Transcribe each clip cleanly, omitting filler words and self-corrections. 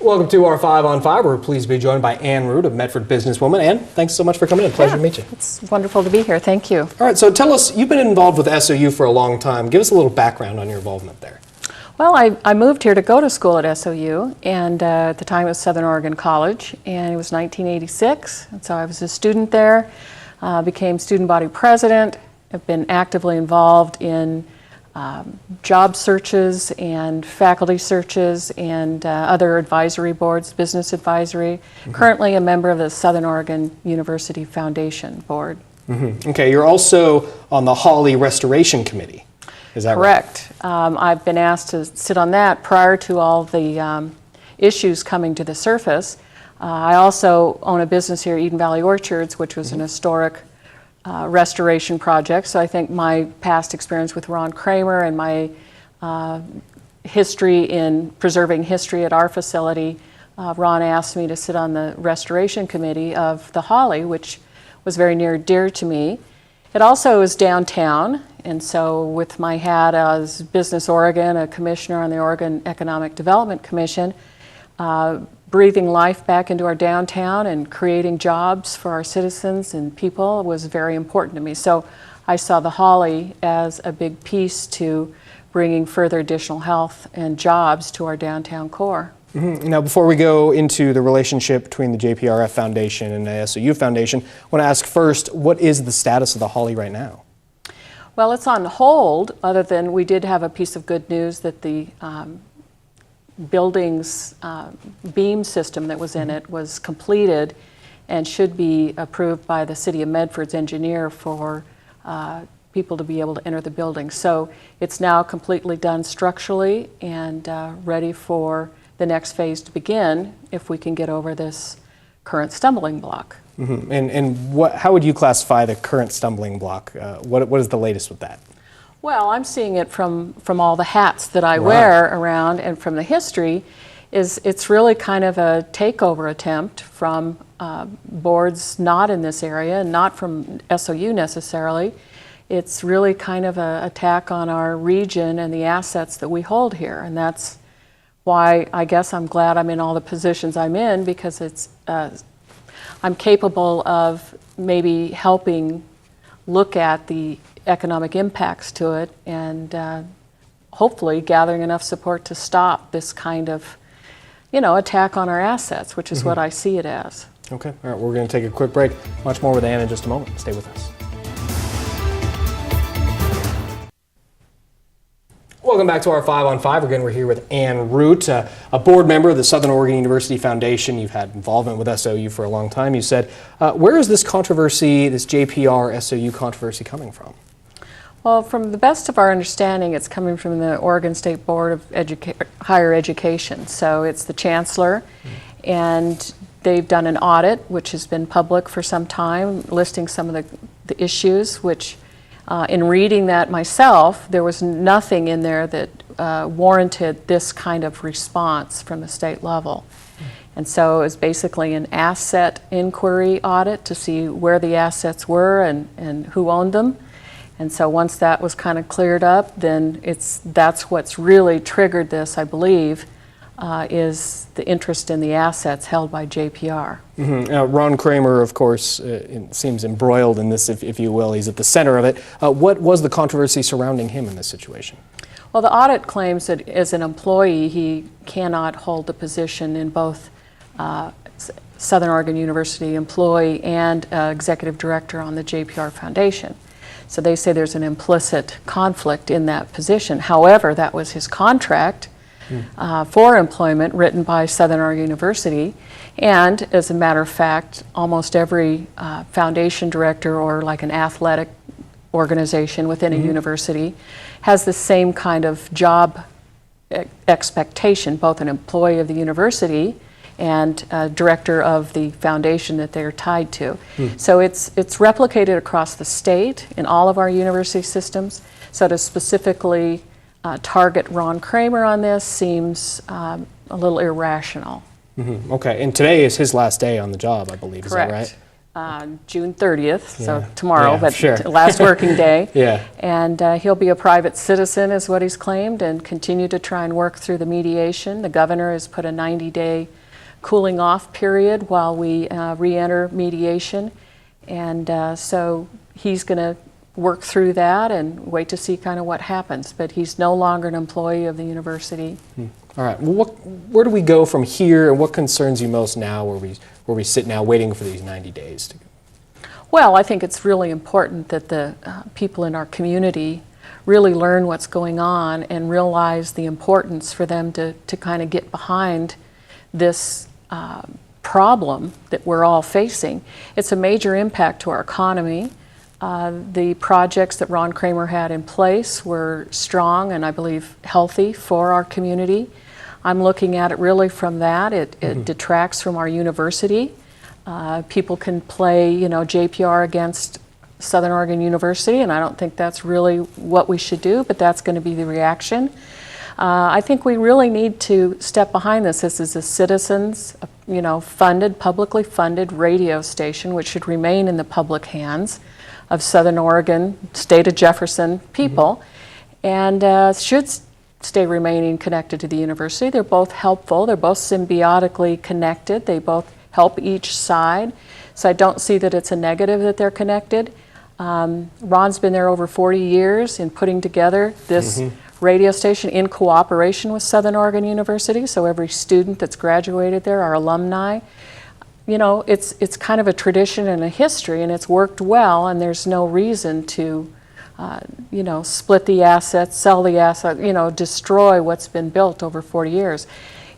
Welcome to our 5 on 5. We're pleased to be joined by Ann Root, a Medford businesswoman. Ann, thanks so much for coming in. Pleasure to meet you. It's wonderful to be here. Thank you. All right, so tell us, you've been involved with SOU for a long time. Give us a little background on your involvement there. Well, I moved here to go to school at SOU, and at the time it was Southern Oregon College, and it was 1986, and so I was a student there, became student body president. I've been actively involved in job searches and faculty searches and other advisory boards, business advisory. Currently a member of the Southern Oregon University Foundation Board. Okay, you're also on the Hawley Restoration Committee. Is that Correct. Right? I've been asked to sit on that prior to all the issues coming to the surface. I also own a business here, Eden Valley Orchards, which was an historic restoration project. So I think my past experience with Ron Kramer and my history in preserving history at our facility, Ron asked me to sit on the restoration committee of the Hawley, which was very near and dear to me. It also is downtown, and so with my hat as Business Oregon, a commissioner on the Oregon Economic Development Commission, breathing life back into our downtown and creating jobs for our citizens and people was very important to me. So I saw the Hawley as a big piece to bringing further additional health and jobs to our downtown core. Now, before we go into the relationship between the JPRF Foundation and the SOU Foundation, I want to ask first, what is the status of the Hawley right now? Well, it's on hold, other than we did have a piece of good news that the building's beam system that was in it was completed and should be approved by the City of Medford's engineer for people to be able to enter the building. So it's now completely done structurally and ready for the next phase to begin if we can get over this current stumbling block. And how would you classify the current stumbling block? What is the latest with that? Well, I'm seeing it from all the hats that I wear around, and from the history, it's really kind of a takeover attempt from boards not in this area, and not from SOU necessarily. It's really kind of an attack on our region and the assets that we hold here, and that's why I guess I'm glad I'm in all the positions I'm in, because it's I'm capable of maybe helping look at the economic impacts to it and hopefully gathering enough support to stop this kind of, attack on our assets, which is what I see it as. Okay, all right, we're going to take a quick break. Much more with Ann in just a moment. Stay with us. Welcome back to our 5 on 5. Again, we're here with Ann Root, a board member of the Southern Oregon University Foundation. You've had involvement with SOU for a long time, you said. Where is this controversy, this JPR-SOU controversy coming from? Well, from the best of our understanding, it's coming from the Oregon State Board of Higher Education. So it's the chancellor, and they've done an audit, which has been public for some time, listing some of the issues, which in reading that myself, there was nothing in there that warranted this kind of response from the state level. And so it was basically an asset inquiry audit to see where the assets were and who owned them. And so once that was kind of cleared up, then that's what's really triggered this, I believe, is the interest in the assets held by JPR. Ron Kramer, of course, seems embroiled in this, if you will. He's at the center of it. What was the controversy surrounding him in this situation? Well, the audit claims that as an employee, he cannot hold the position in both Southern Oregon University employee and executive director on the JPR Foundation. So they say there's an implicit conflict in that position. However, that was his contract for employment written by Southern Oregon University. And as a matter of fact, almost every foundation director or like an athletic organization within a university has the same kind of job expectation, both an employee of the university and director of the foundation that they're tied to. So it's replicated across the state in all of our university systems. So to specifically target Ron Kramer on this seems a little irrational. Okay, and today is his last day on the job, I believe. Correct. Is that right? June 30th, so tomorrow, but last working day. And he'll be a private citizen is what he's claimed, and continue to try and work through the mediation. The governor has put a 90-day cooling off period while we re-enter mediation. And so he's going to work through that and wait to see kind of what happens. But he's no longer an employee of the university. All right. Well, where do we go from here, and what concerns you most now where we sit now waiting for these 90 days to go? Well, I think it's really important that the people in our community really learn what's going on and realize the importance for them to kind of get behind this problem that we're all facing. It's a major impact to our economy. The projects that Ron Kramer had in place were strong and I believe healthy for our community. I'm looking at it really from that. It detracts from our university. People can play, JPR against Southern Oregon University, and I don't think that's really what we should do, but that's going to be the reaction. I think we really need to step behind this. This is a citizens, funded, publicly funded radio station, which should remain in the public hands of Southern Oregon, state of Jefferson people, and should stay remaining connected to the university. They're both helpful. They're both symbiotically connected. They both help each side. So I don't see that it's a negative that they're connected. Ron's been there over 40 years in putting together this radio station in cooperation with Southern Oregon University. So every student that's graduated there are alumni. It's kind of a tradition and a history, and it's worked well, and there's no reason to split the assets, sell the assets, destroy what's been built over 40 years.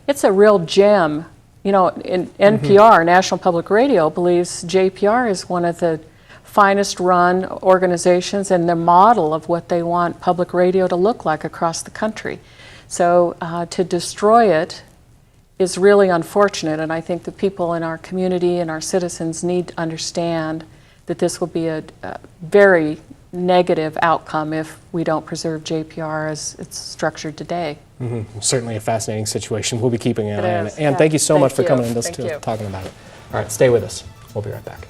It's a real gem. NPR, National Public Radio, believes JPR is one of the finest run organizations and the model of what they want public radio to look like across the country. So to destroy it is really unfortunate, and I think the people in our community and our citizens need to understand that this will be a very negative outcome if we don't preserve JPR as it's structured today. Certainly a fascinating situation. We'll be keeping an eye on it. And yeah. thank you so much for Thank coming you. and Thank you. talking about it. All right, stay with us. We'll be right back.